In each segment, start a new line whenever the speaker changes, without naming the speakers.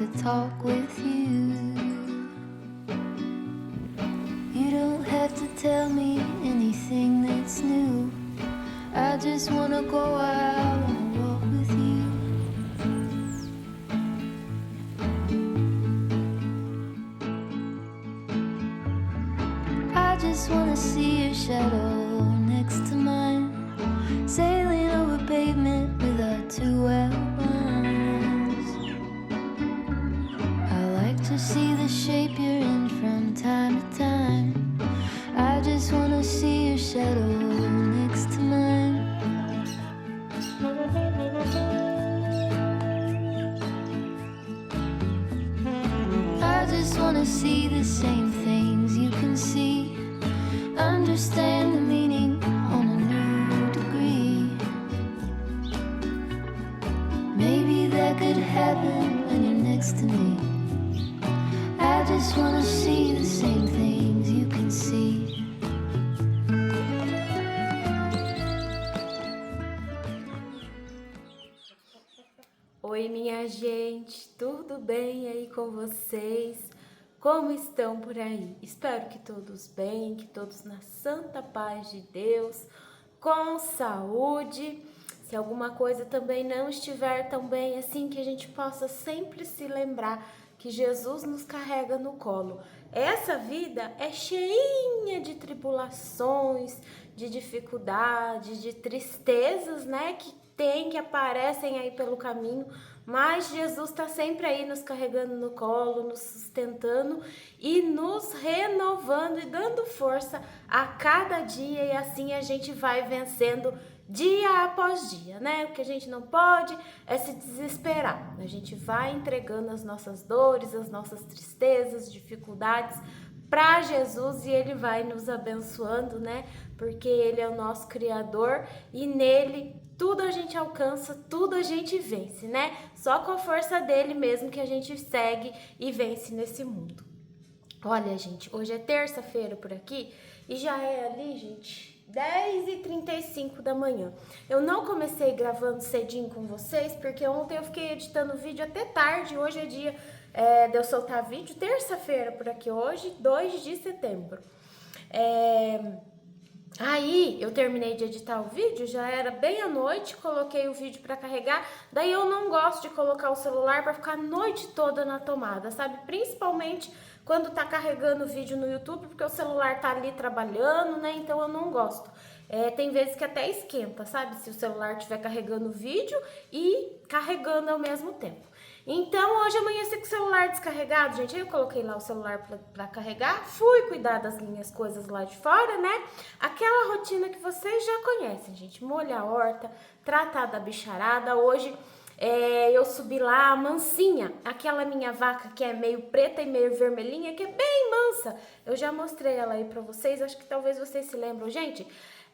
to talk with you. You don't have to tell me anything that's new. I just wanna go out and walk with you. I just wanna see your shadow next to mine, sailing over pavement with our two outlines. I like to see the shape you're in from time to time. I just wanna see your shadow next to mine. I just wanna see the same things you can see, understand the meaning on a new degree. Maybe that could happen when you're next to me. I just wanna see the same things you can see.
Oi, minha gente, tudo bem aí com vocês? Como estão por aí? Espero que todos bem, que todos na santa paz de Deus, com saúde. Se alguma coisa também não estiver tão bem assim, que a gente possa sempre se lembrar que Jesus nos carrega no colo. Essa vida é cheinha de tribulações, de dificuldades, de tristezas, né? Que aparecem aí pelo caminho, mas Jesus está sempre aí nos carregando no colo, nos sustentando e nos renovando e dando força a cada dia, e assim a gente vai vencendo dia após dia, né? O que a gente não pode é se desesperar. A gente vai entregando as nossas dores, as nossas tristezas, dificuldades para Jesus, e Ele vai nos abençoando, né? Porque Ele é o nosso Criador e nele tudo a gente alcança, tudo a gente vence, né? Só com a força dele mesmo que a gente segue e vence nesse mundo. Olha, gente, hoje é terça-feira por aqui e já é ali, gente, 10h35 da manhã. Eu não comecei gravando cedinho com vocês porque ontem eu fiquei editando vídeo até tarde. Hoje é dia de eu soltar vídeo, terça-feira por aqui, hoje, 2 de setembro. Aí eu terminei de editar o vídeo, já era bem à noite, coloquei o vídeo para carregar. Daí eu não gosto de colocar o celular para ficar a noite toda na tomada, sabe? Principalmente quando tá carregando o vídeo no YouTube, porque o celular tá ali trabalhando, né? Então eu não gosto. Tem vezes que até esquenta, sabe? Se o celular estiver carregando o vídeo e carregando ao mesmo tempo. Então, hoje amanheci com o celular descarregado, gente. Aí eu coloquei lá o celular pra carregar, fui cuidar das minhas coisas lá de fora, né? Aquela rotina que vocês já conhecem, gente. Molhar a horta, tratar da bicharada. Hoje eu subi lá a Mansinha, aquela minha vaca que é meio preta e meio vermelhinha, que é bem mansa. Eu já mostrei ela aí pra vocês, acho que talvez vocês se lembram, gente.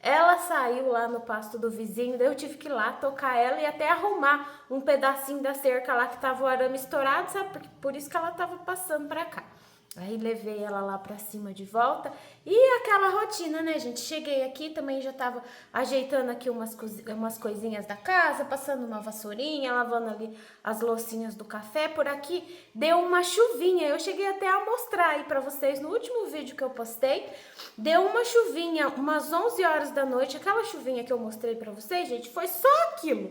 Ela saiu lá no pasto do vizinho, daí eu tive que ir lá tocar ela e até arrumar um pedacinho da cerca lá que tava o arame estourado, sabe? Por isso que ela tava passando pra cá. Aí levei ela lá pra cima de volta e aquela rotina, né, gente? Cheguei aqui, também já tava ajeitando aqui umas coisinhas da casa, passando uma vassourinha, lavando ali as loucinhas do café. Por aqui deu uma chuvinha, eu cheguei até a mostrar aí pra vocês no último vídeo que eu postei. Deu uma chuvinha, umas 11 horas da noite, aquela chuvinha que eu mostrei pra vocês, gente, foi só aquilo.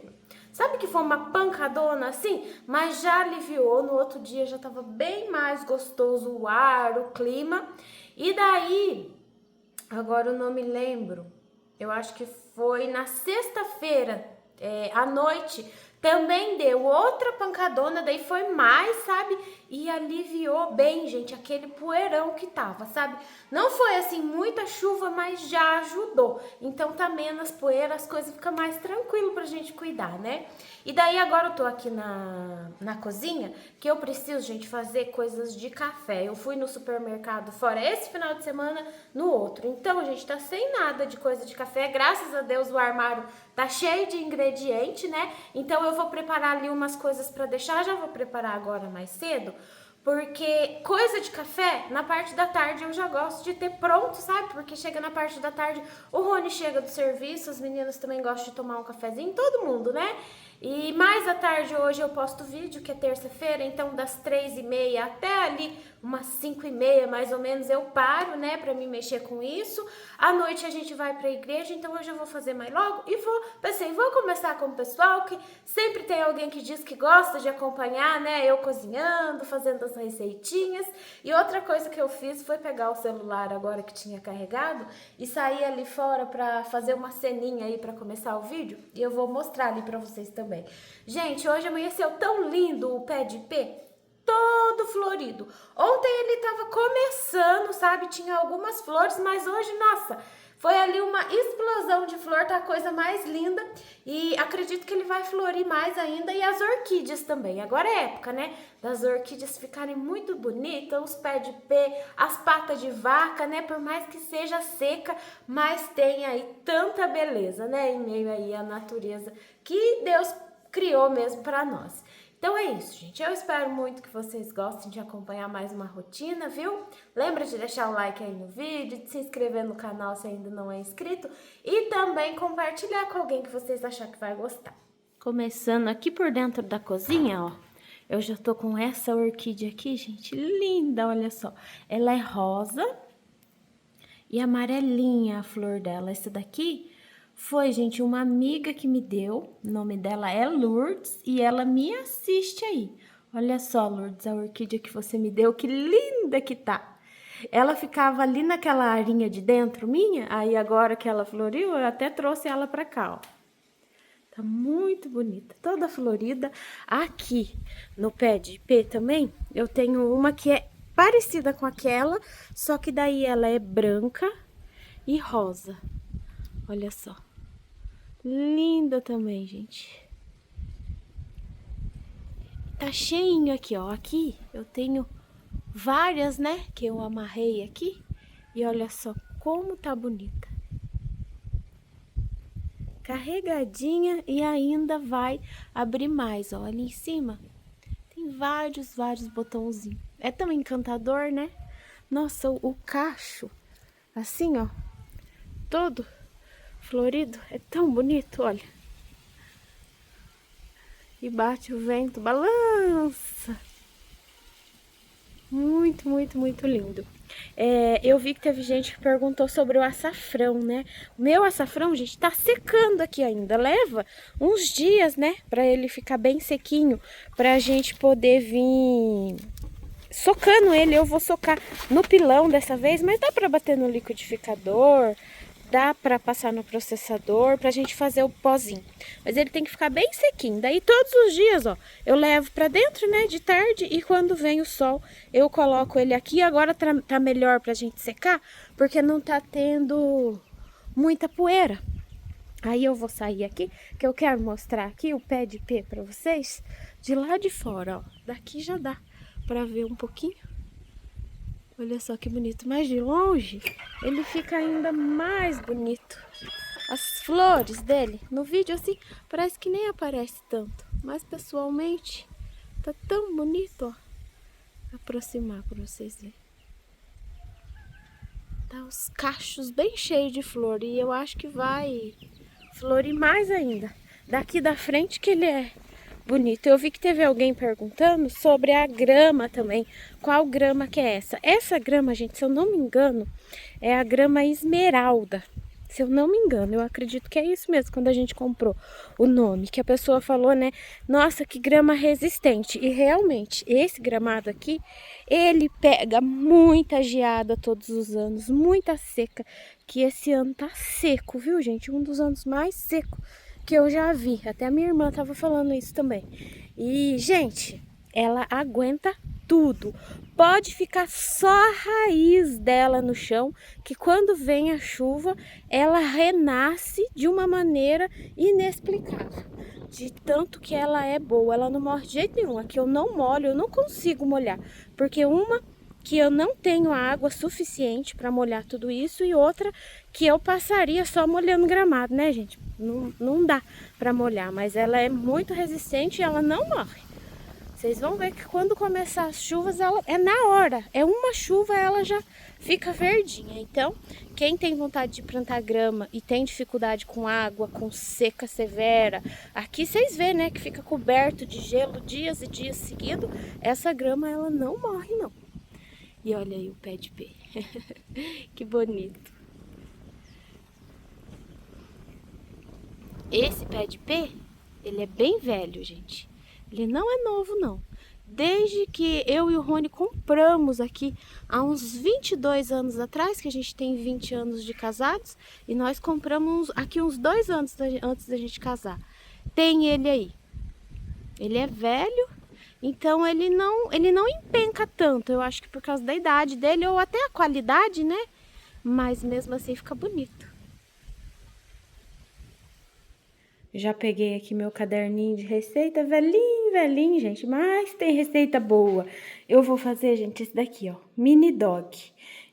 Sabe que foi uma pancadona assim? Mas já aliviou, no outro dia já tava bem mais gostoso o ar, o clima. E daí, agora eu não me lembro, eu acho que foi na sexta-feira, à noite, também deu outra pancadona, daí foi mais, sabe? E aliviou bem, gente, aquele poeirão que tava, sabe? Não foi assim muita chuva, mas já ajudou. Então tá menos poeira, as coisas ficam mais tranquilo pra gente cuidar, né? E daí agora eu tô aqui na cozinha, que eu preciso, gente, fazer coisas de café. Eu fui no supermercado fora esse final de semana, no outro. Então, gente, tá sem nada de coisa de café. Graças a Deus o armário tá cheio de ingrediente, né? Então eu vou preparar ali umas coisas pra deixar, já vou preparar agora mais cedo. Porque coisa de café, na parte da tarde eu já gosto de ter pronto, sabe? Porque chega na parte da tarde, o Rony chega do serviço, os meninos também gostam de tomar um cafezinho, todo mundo, né? E mais à tarde hoje eu posto vídeo, que é terça-feira, então das 3h30 até ali umas 5h30 mais ou menos eu paro, né, pra me mexer com isso. À noite a gente vai pra igreja, então hoje eu vou fazer mais logo e pensei, vou começar com o pessoal, que sempre tem alguém que diz que gosta de acompanhar, né, eu cozinhando, fazendo as receitinhas. E outra coisa que eu fiz foi pegar o celular agora que tinha carregado e sair ali fora pra fazer uma ceninha aí pra começar o vídeo. E eu vou mostrar ali pra vocês também. Gente, hoje amanheceu tão lindo o pé de ipê, todo florido. Ontem ele tava começando, sabe? Tinha algumas flores, mas hoje, nossa, foi ali uma explosão de flor, tá a coisa mais linda. E acredito que ele vai florir mais ainda. E as orquídeas também. Agora é época, né? Das orquídeas ficarem muito bonitas, os pés de pé, as patas de vaca, né? Por mais que seja seca, mas tem aí tanta beleza, né? Em meio aí à natureza que Deus criou mesmo para nós. Então é isso, gente. Eu espero muito que vocês gostem de acompanhar mais uma rotina, viu? Lembra de deixar o like aí no vídeo, de se inscrever no canal se ainda não é inscrito e também compartilhar com alguém que vocês acharem que vai gostar. Começando aqui por dentro da cozinha, ó. Eu já tô com essa orquídea aqui, gente, linda, olha só. Ela é rosa e amarelinha a flor dela. Essa daqui foi, gente, uma amiga que me deu, o nome dela é Lourdes e ela me assiste aí. Olha só, Lourdes, a orquídea que você me deu, que linda que tá. Ela ficava ali naquela arinha de dentro minha, aí agora que ela floriu, eu até trouxe ela pra cá, ó. Tá muito bonita, toda florida. Aqui no pé de ipê também, eu tenho uma que é parecida com aquela, só que daí ela é branca e rosa. Olha só. Linda também, gente. Tá cheinho aqui, ó. Aqui eu tenho várias, né? Que eu amarrei aqui. E olha só como tá bonita. Carregadinha e ainda vai abrir mais, ó. Ali em cima tem vários botãozinhos. É tão encantador, né? Nossa, o cacho, assim, ó. Todo florido, é tão bonito, olha. E bate o vento, balança. Muito lindo. Eu vi que teve gente que perguntou sobre o açafrão, né? O meu açafrão, gente, tá secando aqui ainda. Leva uns dias, né? Pra ele ficar bem sequinho, pra gente poder vir socando ele. Eu vou socar no pilão dessa vez, mas dá pra bater no liquidificador, dá pra passar no processador pra gente fazer o pozinho. Mas ele tem que ficar bem sequinho. Daí todos os dias, ó, eu levo pra dentro, né, de tarde. E quando vem o sol, eu coloco ele aqui. Agora tá melhor pra gente secar, porque não tá tendo muita poeira. Aí eu vou sair aqui, que eu quero mostrar aqui o pé de ipê pra vocês. De lá de fora, ó. Daqui já dá pra ver um pouquinho. Olha só que bonito, mas de longe ele fica ainda mais bonito. As flores dele, no vídeo assim, parece que nem aparece tanto, mas pessoalmente tá tão bonito, ó. Vou aproximar para vocês verem. Tá os cachos bem cheios de flor e eu acho que vai florir mais ainda. Daqui da frente que ele é bonito. Eu vi que teve alguém perguntando sobre a grama também. Qual grama que é essa? Essa grama, gente, se eu não me engano, é a grama esmeralda. Se eu não me engano, eu acredito que é isso mesmo, quando a gente comprou o nome. Que a pessoa falou, né? Nossa, que grama resistente. E realmente, esse gramado aqui, ele pega muita geada todos os anos. Muita seca. Que esse ano tá seco, viu, gente? Um dos anos mais secos que eu já vi. Até a minha irmã tava falando isso também. E, gente, ela aguenta tudo. Pode ficar só a raiz dela no chão, que quando vem a chuva, ela renasce de uma maneira inexplicável. De tanto que ela é boa, ela não morre de jeito nenhum. Aqui eu não molho, eu não consigo molhar. Porque uma, que eu não tenho água suficiente para molhar tudo isso, e outra que eu passaria só molhando gramado, né, gente? Não dá para molhar, mas ela é muito resistente e ela não morre. Vocês vão ver que quando começar as chuvas, ela é na hora. É uma chuva, ela já fica verdinha. Então, quem tem vontade de plantar grama e tem dificuldade com água, com seca severa, aqui vocês vê, né, que fica coberto de gelo dias e dias seguidos. Essa grama, ela não morre, não. E olha aí o pé de pé. Que bonito. Esse pé de pé, ele é bem velho, gente. Ele não é novo, não. Desde que eu e o Rony compramos aqui há uns 22 anos atrás, que a gente tem 20 anos de casados, e nós compramos aqui uns 2 anos antes da gente casar. Tem ele aí. Ele é velho, então ele não empenca tanto. Eu acho que por causa da idade dele, ou até a qualidade, né? Mas mesmo assim fica bonito. Já peguei aqui meu caderninho de receita, velhinho, gente, mas tem receita boa. Eu vou fazer, gente, esse daqui, ó, mini dog.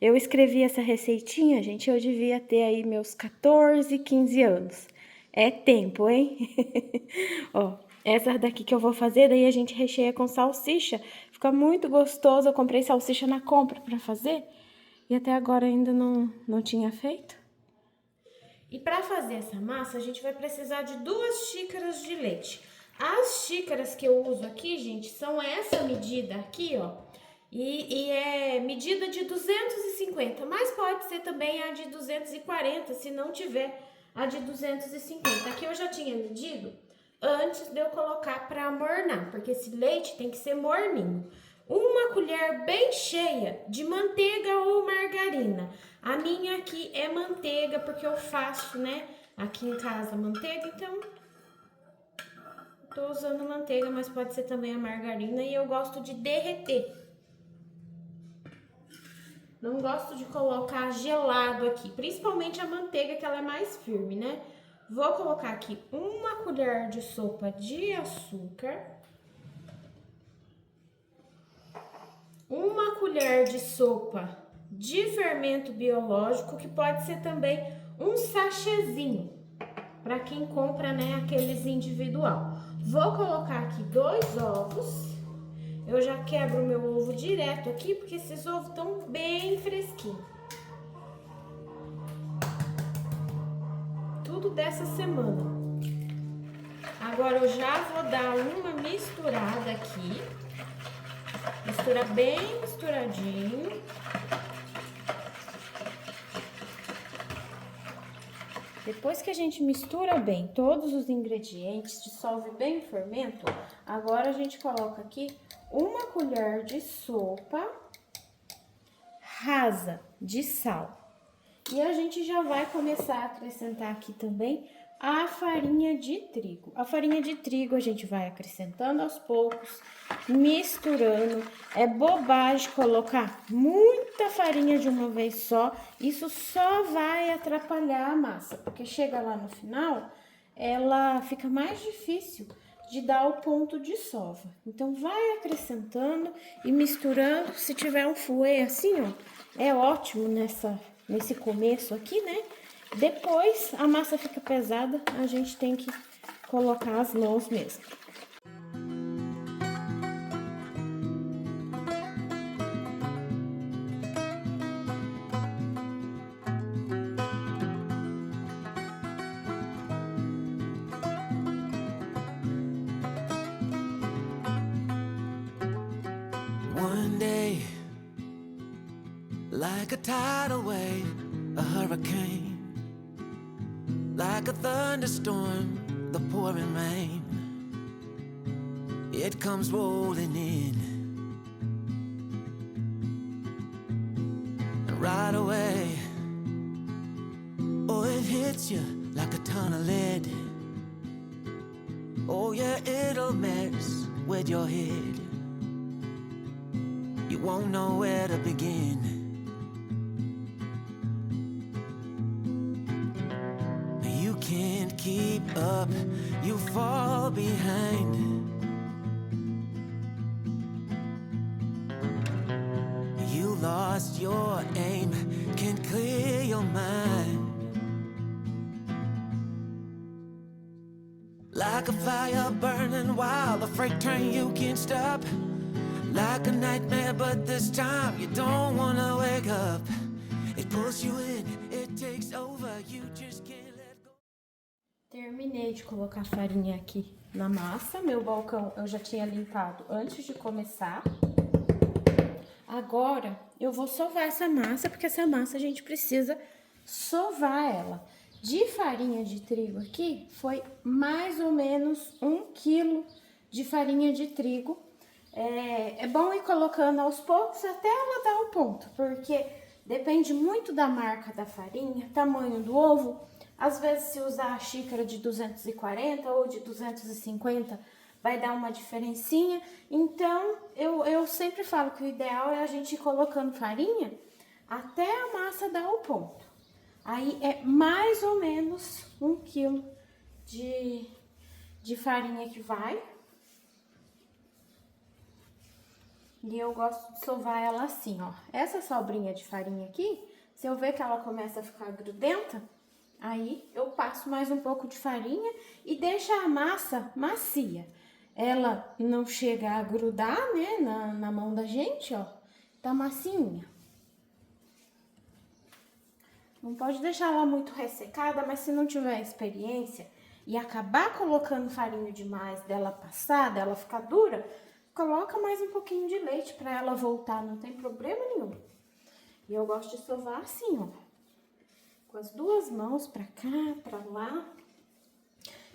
Eu escrevi essa receitinha, gente, eu devia ter aí meus 14, 15 anos. É tempo, hein? Ó, essa daqui que eu vou fazer, daí a gente recheia com salsicha. Fica muito gostoso, eu comprei salsicha na compra pra fazer e até agora ainda não tinha feito. E para fazer essa massa, a gente vai precisar de 2 xícaras de leite. As xícaras que eu uso aqui, gente, são essa medida aqui, ó. E é medida de 250, mas pode ser também a de 240, se não tiver a de 250. Aqui eu já tinha medido antes de eu colocar para amornar, porque esse leite tem que ser morninho. 1 colher bem cheia de manteiga ou margarina. A minha aqui é manteiga, porque eu faço, né, aqui em casa manteiga, então tô usando manteiga, mas pode ser também a margarina, e eu gosto de derreter. Não gosto de colocar gelado aqui, principalmente a manteiga, que ela é mais firme, né? Vou colocar aqui 1 colher de sopa de açúcar. 1 colher de sopa de fermento biológico, que pode ser também um sachêzinho, para quem compra, né, aqueles individual. Vou colocar aqui 2 ovos. Eu já quebro o meu ovo direto aqui, porque esses ovos estão bem fresquinhos. Tudo dessa semana. Agora eu já vou dar uma misturada aqui. Mistura bem misturadinho. Depois que a gente mistura bem todos os ingredientes, dissolve bem o fermento, agora a gente coloca aqui 1 colher de sopa rasa de sal. E a gente já vai começar a acrescentar aqui também a farinha de trigo. A farinha de trigo a gente vai acrescentando aos poucos, misturando. É bobagem colocar muita farinha de uma vez só. Isso só vai atrapalhar a massa, porque chega lá no final, ela fica mais difícil de dar o ponto de sova. Então, vai acrescentando e misturando. Se tiver um fouet assim, ó, é ótimo nesse começo aqui, né? Depois a massa fica pesada, a gente tem que colocar as mãos mesmo.
One day, like a tidal wave, a hurricane, like a thunderstorm, the pouring rain, it comes rolling in, and right away, oh, it hits you like a ton of lead. Oh yeah, it'll mess with your head. You won't know where to begin. You can't keep up, you fall behind. You lost your aim, can't clear your mind. Like like a fire burning wild, a freight train you can't stop. Like a nightmare, but this time you don't wanna wake up. It pulls you in, it takes over, you just can't let go.
Terminei de colocar a farinha aqui na massa. Meu balcão eu já tinha limpado antes de começar. Agora eu vou sovar essa massa, porque essa massa a gente precisa sovar ela. De farinha de trigo aqui, foi mais ou menos 1 quilo de farinha de trigo. É bom ir colocando aos poucos até ela dar o ponto, porque depende muito da marca da farinha, tamanho do ovo. Às vezes, se usar a xícara de 240 ou de 250, vai dar uma diferencinha. Então, eu sempre falo que o ideal é a gente ir colocando farinha até a massa dar o ponto. Aí, é mais ou menos 1 quilo de farinha que vai. E eu gosto de sovar ela assim, ó. Essa sobrinha de farinha aqui, se eu ver que ela começa a ficar grudenta, aí eu passo mais um pouco de farinha e deixo a massa macia. Ela não chega a grudar, né, na mão da gente, ó. Tá macinha. Não pode deixar ela muito ressecada, mas se não tiver experiência e acabar colocando farinha demais, dela passar, dela ficar dura, coloca mais um pouquinho de leite pra ela voltar, não tem problema nenhum. E eu gosto de sovar assim, ó. Com as duas mãos pra cá, pra lá.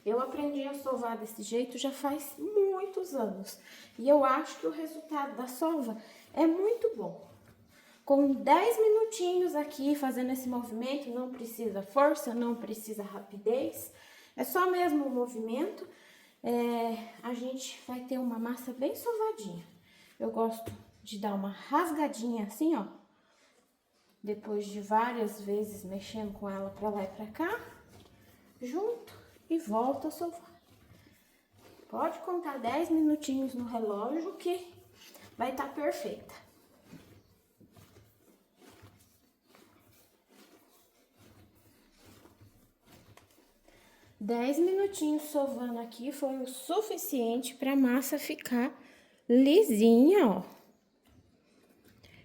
Eu aprendi a sovar desse jeito já faz muitos anos. E eu acho que o resultado da sova é muito bom. Com 10 minutinhos aqui fazendo esse movimento, não precisa força, não precisa rapidez. É só mesmo o movimento. A gente vai ter uma massa bem sovadinha. Eu gosto de dar uma rasgadinha assim, ó. Depois de várias vezes mexendo com ela pra lá e pra cá. Junto e volta a sovar. Pode contar 10 minutinhos no relógio que vai estar perfeita. Dez minutinhos sovando aqui foi o suficiente para a massa ficar lisinha, ó.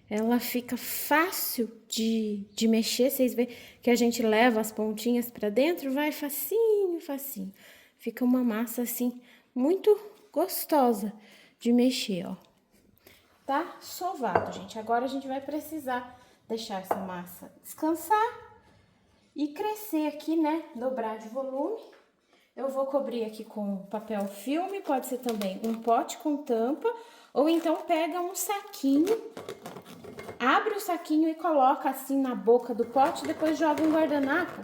Ela fica fácil de mexer, vocês veem que a gente leva as pontinhas para dentro, vai facinho, facinho. Fica uma massa assim muito gostosa de mexer, ó. Tá sovado, gente. Agora a gente vai precisar deixar essa massa descansar e crescer aqui, né? Dobrar de volume. Eu vou cobrir aqui com papel filme, pode ser também um pote com tampa, ou então pega um saquinho, abre o saquinho e coloca assim na boca do pote, depois joga um guardanapo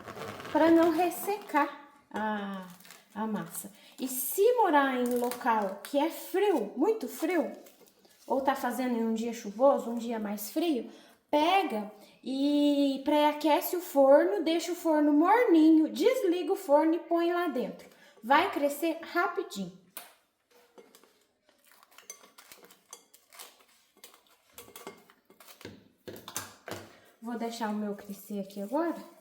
para não ressecar a massa. E se morar em local que é frio, muito frio, ou tá fazendo em um dia chuvoso, um dia mais frio, pega e pré-aquece o forno, deixa o forno morninho, desliga o forno e põe lá dentro. Vai crescer rapidinho. Vou deixar o meu crescer aqui agora.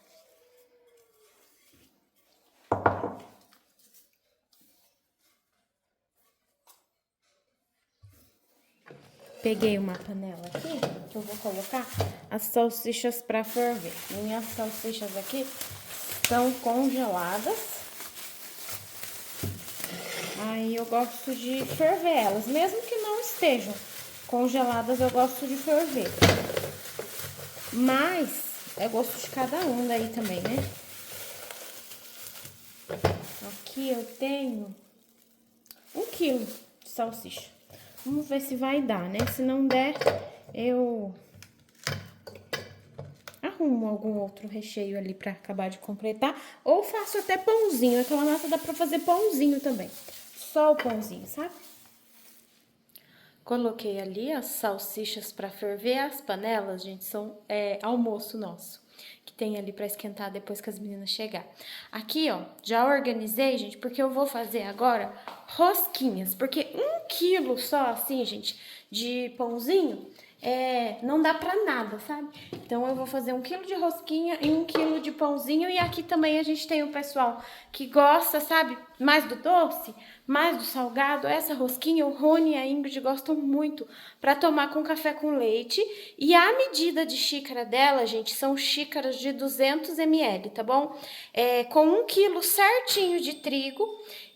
Peguei uma panela aqui, que eu vou colocar as salsichas para ferver. Minhas salsichas aqui estão congeladas. Aí eu gosto de ferver elas, mesmo que não estejam congeladas, eu gosto de ferver. Mas é gosto de cada um daí também, né? Aqui eu tenho 1 quilo de salsicha. Vamos ver se vai dar, né? Se não der, eu arrumo algum outro recheio ali pra acabar de completar. Ou faço até pãozinho. Aquela massa dá pra fazer pãozinho também. Só o pãozinho, sabe? Coloquei ali as salsichas pra ferver. As panelas, gente, são almoço nosso. Que tem ali pra esquentar depois que as meninas chegar. Aqui, ó, já organizei, gente, porque eu vou fazer agora rosquinhas. Porque 1 quilo só, assim, gente, de pãozinho, não dá pra nada, sabe? Então, eu vou fazer 1 quilo de rosquinha e 1 quilo de pãozinho. E aqui também a gente tem o pessoal que gosta, sabe? mais do doce, mais do salgado, essa rosquinha o Rony e a Ingrid gostam muito para tomar com café com leite. E a medida de xícara dela, gente, são xícaras de 200 ml, tá bom? Com 1 quilo certinho de trigo.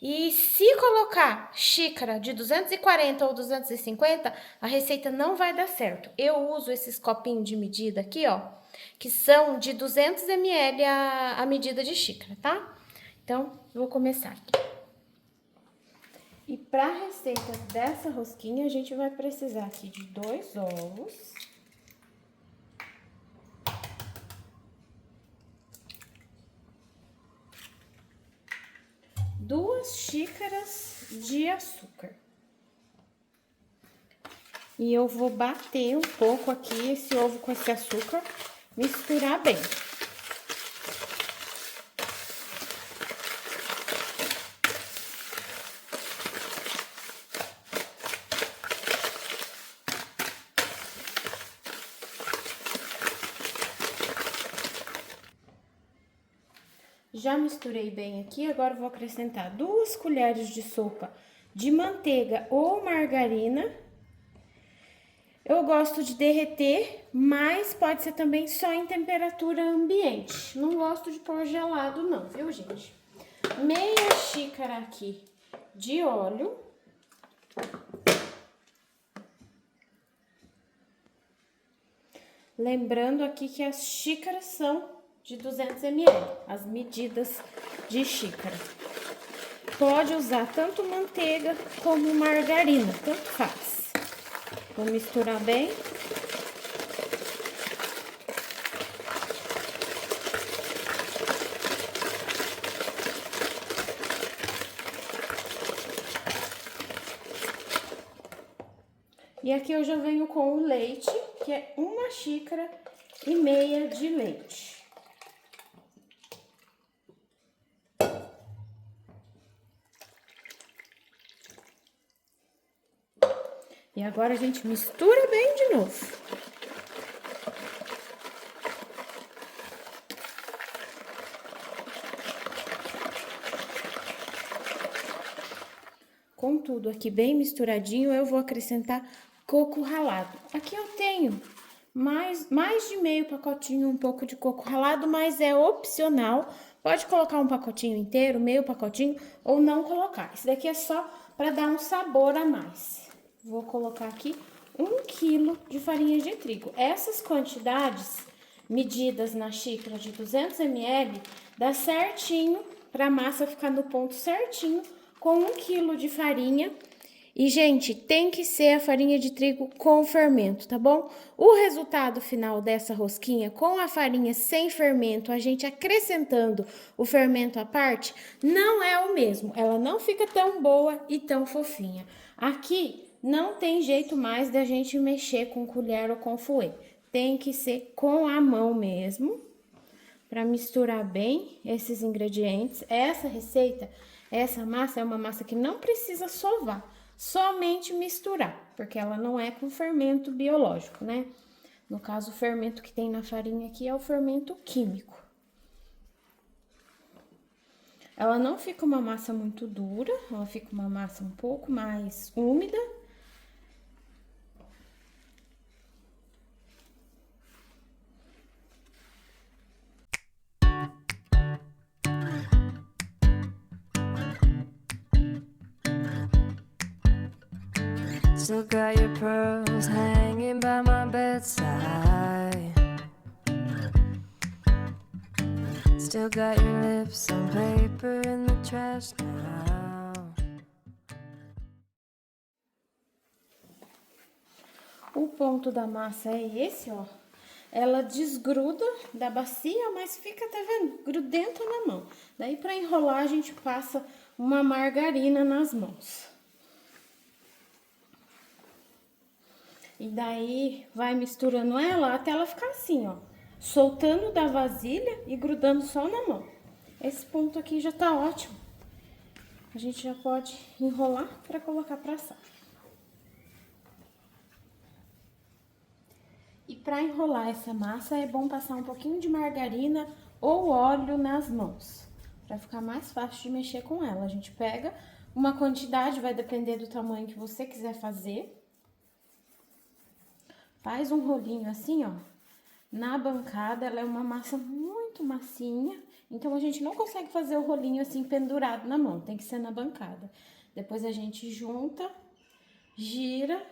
E se colocar xícara de 240 ou 250, a receita não vai dar certo. Eu uso esses copinhos de medida aqui, ó, que são de 200 ml a medida de xícara, tá? Então, eu vou começar aqui. E para a receita dessa rosquinha, a gente vai precisar aqui de 2 ovos. Duas xícaras de açúcar. E eu vou bater um pouco aqui esse ovo com esse açúcar, misturar bem. Já misturei bem aqui, agora vou acrescentar 2 colheres de sopa de manteiga ou margarina. Eu gosto de derreter, mas pode ser também só em temperatura ambiente. Não gosto de pôr gelado não, viu, gente? Meia xícara aqui de óleo. Lembrando aqui que as xícaras são de 200 ml, as medidas de xícara. Pode usar tanto manteiga como margarina, tanto faz. Vou misturar bem. E aqui eu já venho com o leite, que é 1,5 xícara de leite. E agora a gente mistura bem de novo. Com tudo aqui bem misturadinho, eu vou acrescentar coco ralado. Aqui eu tenho mais de meio pacotinho, um pouco de coco ralado, mas é opcional. Pode colocar um pacotinho inteiro, meio pacotinho, ou não colocar. Isso daqui é só para dar um sabor a mais. Vou colocar aqui 1 quilo de farinha de trigo. Essas quantidades medidas na xícara de 200 ml, dá certinho para a massa ficar no ponto certinho com 1 quilo de farinha. E, gente, tem que ser a farinha de trigo com fermento, tá bom? O resultado final dessa rosquinha com a farinha sem fermento, a gente acrescentando o fermento à parte, não é o mesmo. Ela não fica tão boa e tão fofinha. Aqui não tem jeito mais da gente mexer com colher ou com fouet. Tem que ser com a mão mesmo, para misturar bem esses ingredientes. Essa receita, essa massa é uma massa que não precisa sovar, somente misturar, porque ela não é com fermento biológico, né? No caso, o fermento que tem na farinha aqui é o fermento químico. Ela não fica uma massa muito dura, ela fica uma massa um pouco mais úmida.
Still got your pearls hanging by my bedside. Still got your lips on paper in the trash now.
O ponto da massa é esse, ó. Ela desgruda da bacia, mas fica, tá vendo? Grudenta na mão. Daí, pra enrolar, a gente passa uma margarina nas mãos. E daí, vai misturando ela até ela ficar assim, ó. Soltando da vasilha e grudando só na mão. Esse ponto aqui já tá ótimo. A gente já pode enrolar pra colocar pra assar. E pra enrolar essa massa, é bom passar um pouquinho de margarina ou óleo nas mãos. Pra ficar mais fácil de mexer com ela. A gente pega uma quantidade, vai depender do tamanho que você quiser fazer. Faz um rolinho assim, ó, na bancada. Ela é uma massa muito massinha, então a gente não consegue fazer o rolinho assim pendurado na mão, tem que ser na bancada. Depois a gente junta, gira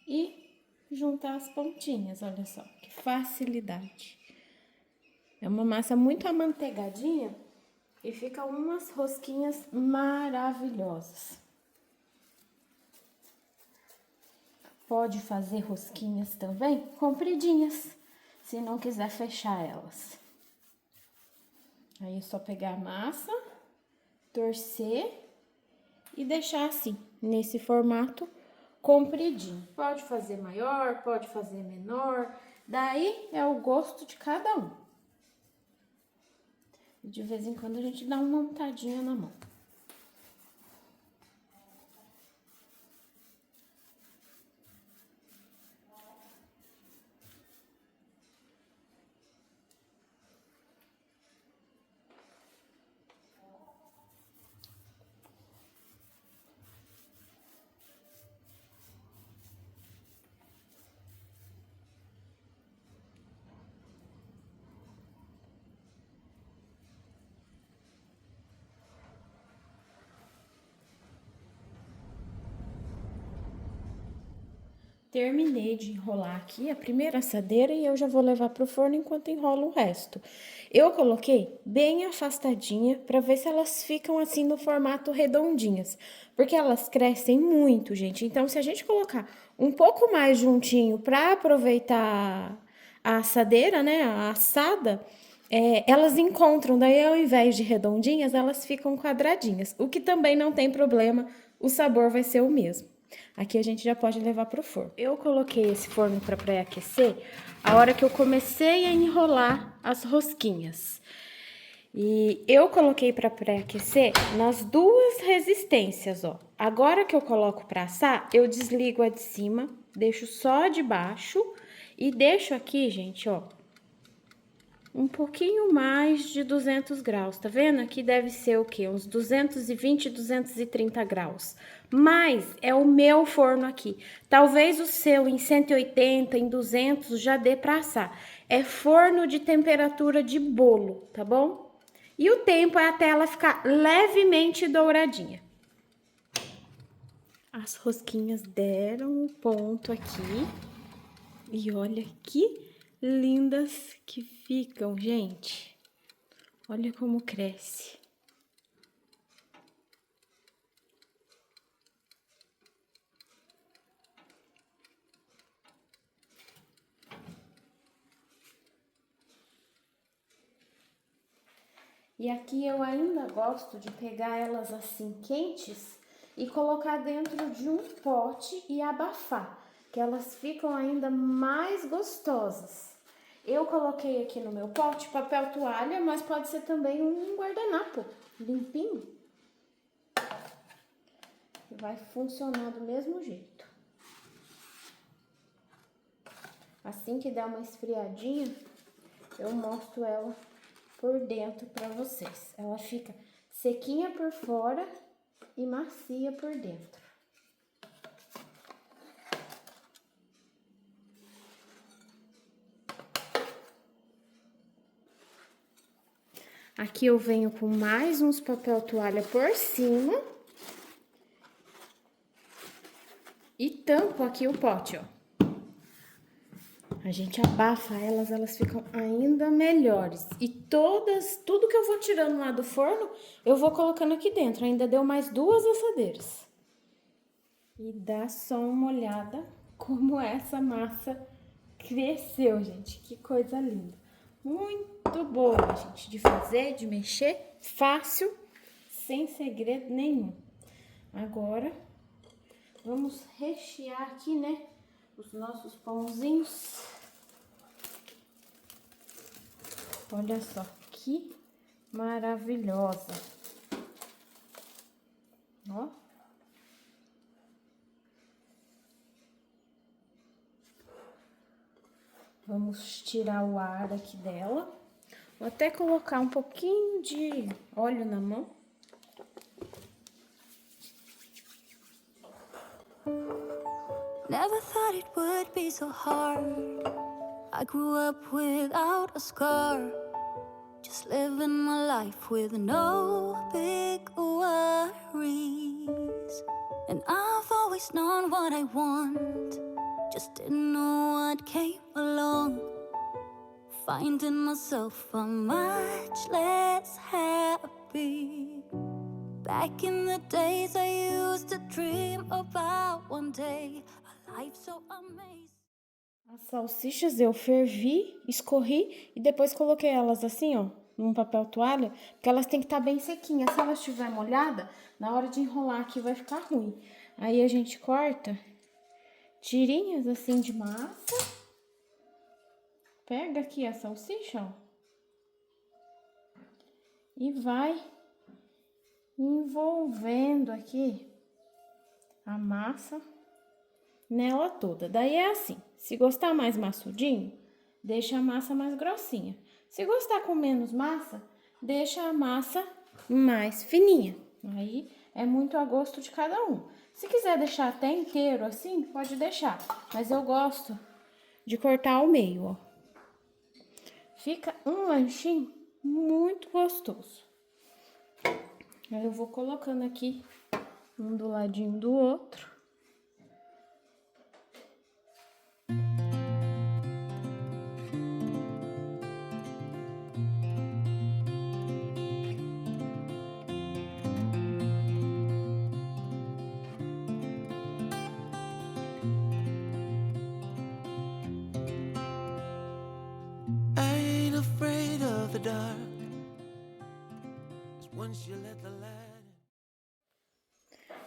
e junta as pontinhas, olha só, que facilidade. É uma massa muito amanteigadinha e fica umas rosquinhas maravilhosas. Pode fazer rosquinhas também compridinhas, se não quiser fechar elas. Aí é só pegar a massa, torcer e deixar assim, nesse formato compridinho. Pode fazer maior, pode fazer menor, daí é o gosto de cada um. De vez em quando a gente dá uma montadinha na mão. Terminei de enrolar aqui a primeira assadeira e eu já vou levar pro forno enquanto enrolo o resto. Eu coloquei bem afastadinha para ver se elas ficam assim no formato redondinhas, porque elas crescem muito, gente. Então, se a gente colocar um pouco mais juntinho para aproveitar a assadeira, né, a assada, elas encontram, daí ao invés de redondinhas, elas ficam quadradinhas, o que também não tem problema, o sabor vai ser o mesmo. Aqui a gente já pode levar pro forno. Eu coloquei esse forno para pré-aquecer a hora que eu comecei a enrolar as rosquinhas. E eu coloquei para pré-aquecer nas duas resistências, ó. Agora que eu coloco para assar, eu desligo a de cima, deixo só a de baixo e deixo aqui, gente, ó, um pouquinho mais de 200 graus, tá vendo? Aqui deve ser o quê? Uns 220, 230 graus. Mas é o meu forno aqui. Talvez o seu em 180, em 200 já dê pra assar. É forno de temperatura de bolo, tá bom? E o tempo é até ela ficar levemente douradinha. As rosquinhas deram o ponto aqui. E olha que lindas que ficam, gente. Olha como cresce. E aqui eu ainda gosto de pegar elas assim quentes e colocar dentro de um pote e abafar, que elas ficam ainda mais gostosas. Eu coloquei aqui no meu pote papel toalha, mas pode ser também um guardanapo limpinho. Vai funcionar do mesmo jeito. Assim que der uma esfriadinha, eu mostro ela por dentro para vocês. Ela fica sequinha por fora e macia por dentro. Aqui eu venho com mais uns papel toalha por cima. E tampo aqui o pote, ó. A gente abafa elas, elas ficam ainda melhores. E tudo que eu vou tirando lá do forno, eu vou colocando aqui dentro. Ainda deu mais 2 assadeiras. E dá só uma olhada como essa massa cresceu, gente. Que coisa linda. Muito boa, gente, de fazer, de mexer. Fácil, sem segredo nenhum. Agora, vamos rechear aqui, né, os nossos pãozinhos. Olha só, que maravilhosa. Ó. Vamos tirar o ar aqui dela. Vou até colocar um pouquinho de óleo na mão.
Never thought it would be so hard. I grew up without a scar, just living my life with no big worries. And I've always known what I want, just didn't know what came along. Finding myself a much less happy. Back in the days I used to dream about one day a life so amazing.
As salsichas eu fervi, escorri e depois coloquei elas assim, ó, num papel toalha, porque elas têm que estar bem sequinhas. Se elas estiver molhada, na hora de enrolar aqui vai ficar ruim. Aí a gente corta tirinhas assim de massa. Pega aqui a salsicha, ó, e vai envolvendo aqui a massa nela toda. Daí é assim, se gostar mais maçudinho, deixa a massa mais grossinha. Se gostar com menos massa, deixa a massa mais fininha. Aí é muito a gosto de cada um. Se quiser deixar até inteiro assim, pode deixar. Mas eu gosto de cortar ao meio, ó. Fica um lanchinho muito gostoso. Aí eu vou colocando aqui um do ladinho do outro.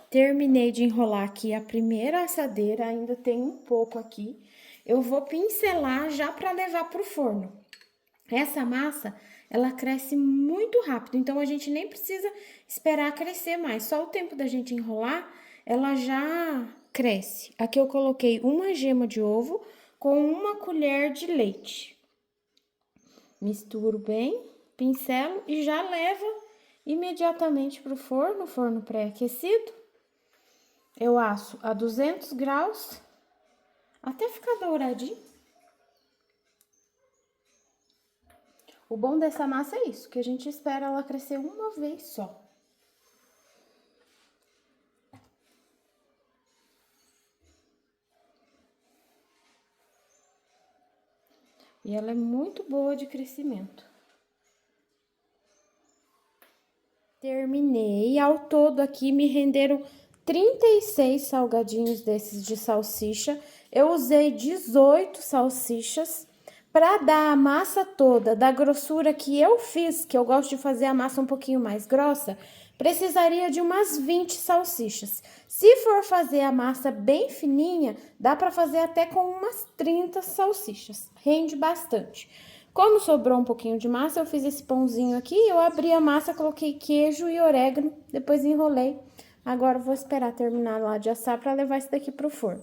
Terminei de enrolar aqui a primeira assadeira, ainda tem um pouco aqui. Eu vou pincelar já para levar pro forno. Essa massa, ela cresce muito rápido, então a gente nem precisa esperar crescer mais. Só o tempo da gente enrolar, ela já cresce. Aqui eu coloquei uma gema de ovo com uma colher de leite. Misturo bem, pincelo e já levo imediatamente pro forno, forno pré-aquecido. Eu asso a 200 graus até ficar douradinho. O bom dessa massa é isso, que a gente espera ela crescer uma vez só. E ela é muito boa de crescimento. Terminei. Ao todo aqui me renderam 36 salgadinhos desses de salsicha. Eu usei 18 salsichas para dar a massa toda da grossura que eu fiz, que eu gosto de fazer a massa um pouquinho mais grossa, precisaria de umas 20 salsichas. Se for fazer a massa bem fininha, dá para fazer até com umas 30 salsichas. Rende bastante. Como sobrou um pouquinho de massa, eu fiz esse pãozinho aqui, eu abri a massa, coloquei queijo e orégano, depois enrolei. Agora eu vou esperar terminar lá de assar para levar isso daqui pro forno.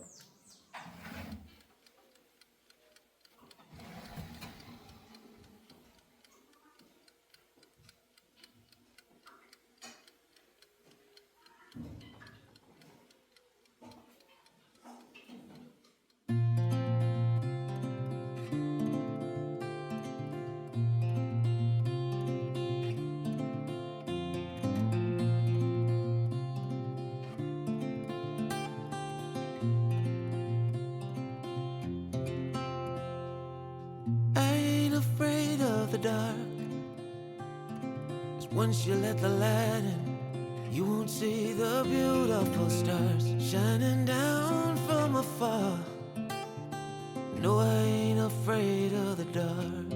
Once you let the light in, you won't see the beautiful stars shining down from afar. No, I ain't afraid of the dark.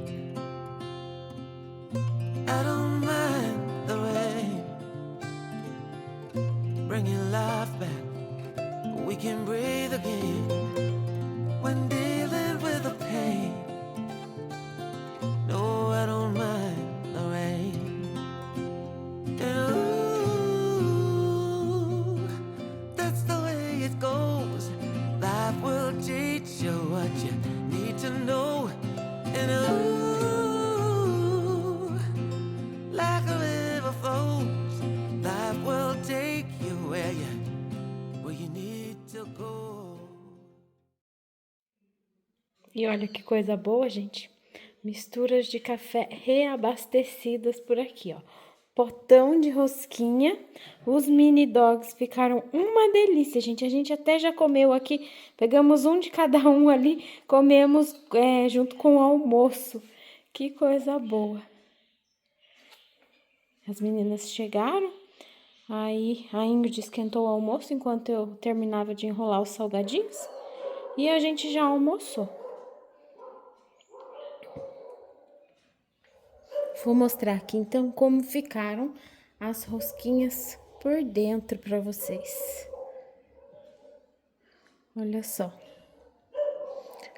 I don't mind the rain, bringing life back. We can breathe again when dealing with the pain. No, I don't mind the rain. Life will teach you what you need to know. And
E olha que coisa boa, gente. Misturas de café reabastecidas por aqui, ó. Potão de rosquinha. Os mini dogs ficaram uma delícia, gente. A gente até já comeu aqui. Pegamos um de cada um ali. Comemos junto com o almoço. Que coisa boa. As meninas chegaram. Aí a Ingrid esquentou o almoço enquanto eu terminava de enrolar os salgadinhos. E a gente já almoçou. Vou mostrar aqui então como ficaram as rosquinhas por dentro para vocês. Olha só.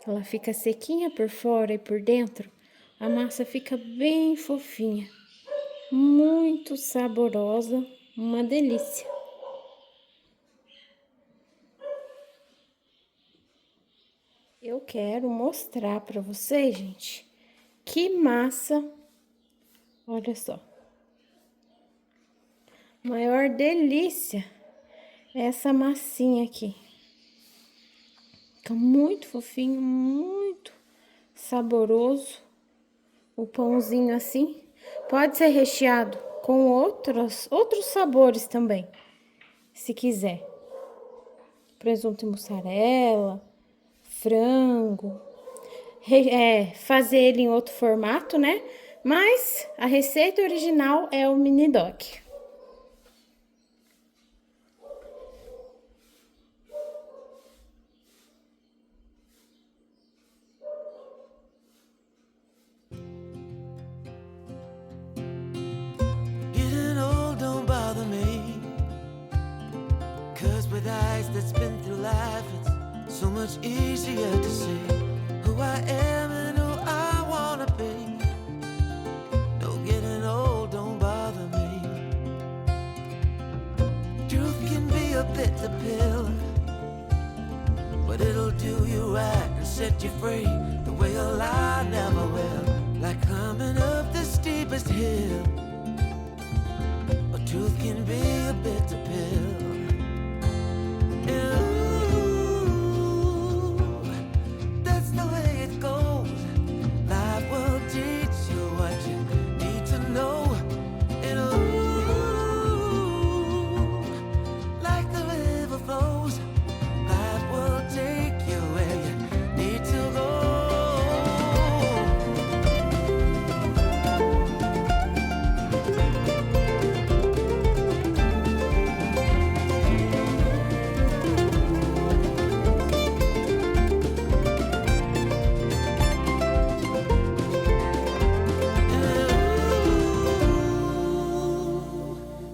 Ela fica sequinha por fora e por dentro. A massa fica bem fofinha. Muito saborosa. Uma delícia. Eu quero mostrar para vocês, gente, que massa. Olha só. Maior delícia é essa massinha aqui. Fica muito fofinho, muito saboroso. O pãozinho assim. Pode ser recheado com outros sabores também, se quiser. Presunto e mussarela, frango. Fazer ele em outro formato, né? Mas a receita original é o mini dog.
Getting old don't bother me, 'cause with eyes that's been through life, it's so much easier to see who I am and who I wanna be. No, getting old don't bother me. Truth can be a bitter pill, but it'll do you right and set you free the way a lie never will. Like climbing up the steepest hill. But truth can be a bitter pill. And ooh, that's the way it goes. Life will teach you what you need to know. And ooh, like the river flows, life will take you where you need to go.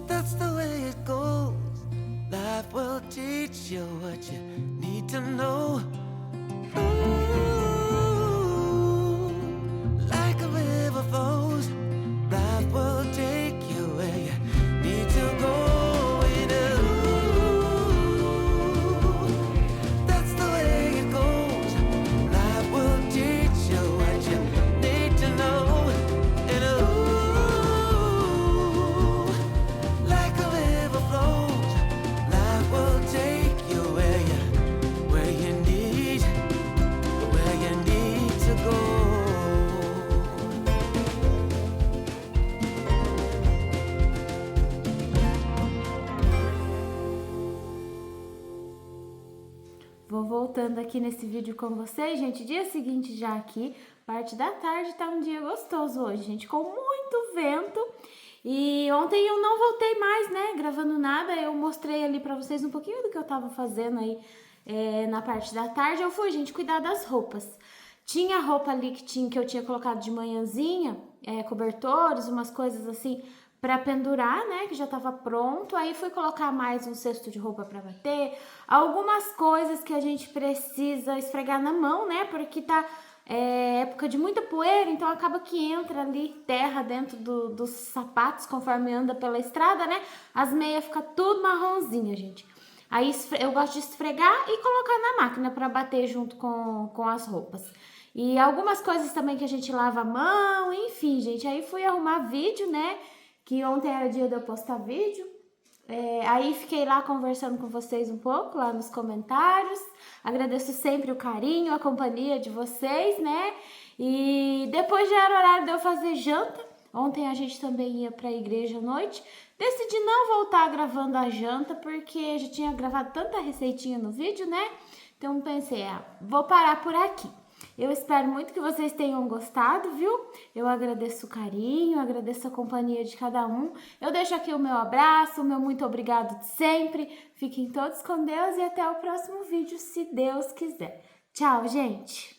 That's the way it goes. Life will teach you what you need to know. Ooh, like a river flows, life will take you where you need to go. And ooh, that's the way it goes. Life will teach you what you need to know. And ooh, like a river flows, life will take you where you need to go.
Vou voltando aqui nesse vídeo com vocês, gente. Dia seguinte já aqui, parte da tarde, tá um dia gostoso hoje, gente, com muito vento. E ontem eu não voltei mais, né, gravando nada. Eu mostrei ali pra vocês um pouquinho do que eu tava fazendo aí na parte da tarde. Eu fui, gente, cuidar das roupas. Tinha roupa ali que eu tinha colocado de manhãzinha, cobertores, umas coisas assim pra pendurar, né, que já tava pronto. Aí fui colocar mais um cesto de roupa pra bater, algumas coisas que a gente precisa esfregar na mão, né, porque tá época de muita poeira, então acaba que entra ali terra dentro dos sapatos conforme anda pela estrada, né, as meias ficam tudo marronzinha, gente. Aí eu gosto de esfregar e colocar na máquina pra bater junto com as roupas. E algumas coisas também que a gente lava a mão, enfim, gente. Aí fui arrumar vídeo, né? Que ontem era dia de eu postar vídeo. Aí fiquei lá conversando com vocês um pouco, lá nos comentários. Agradeço sempre o carinho, a companhia de vocês, né? E depois já era horário de eu fazer janta. Ontem a gente também ia pra igreja à noite. Decidi não voltar gravando a janta, porque já tinha gravado tanta receitinha no vídeo, né? Então pensei, vou parar por aqui. Eu espero muito que vocês tenham gostado, viu? Eu agradeço o carinho, agradeço a companhia de cada um. Eu deixo aqui o meu abraço, o meu muito obrigado de sempre. Fiquem todos com Deus e até o próximo vídeo, se Deus quiser. Tchau, gente!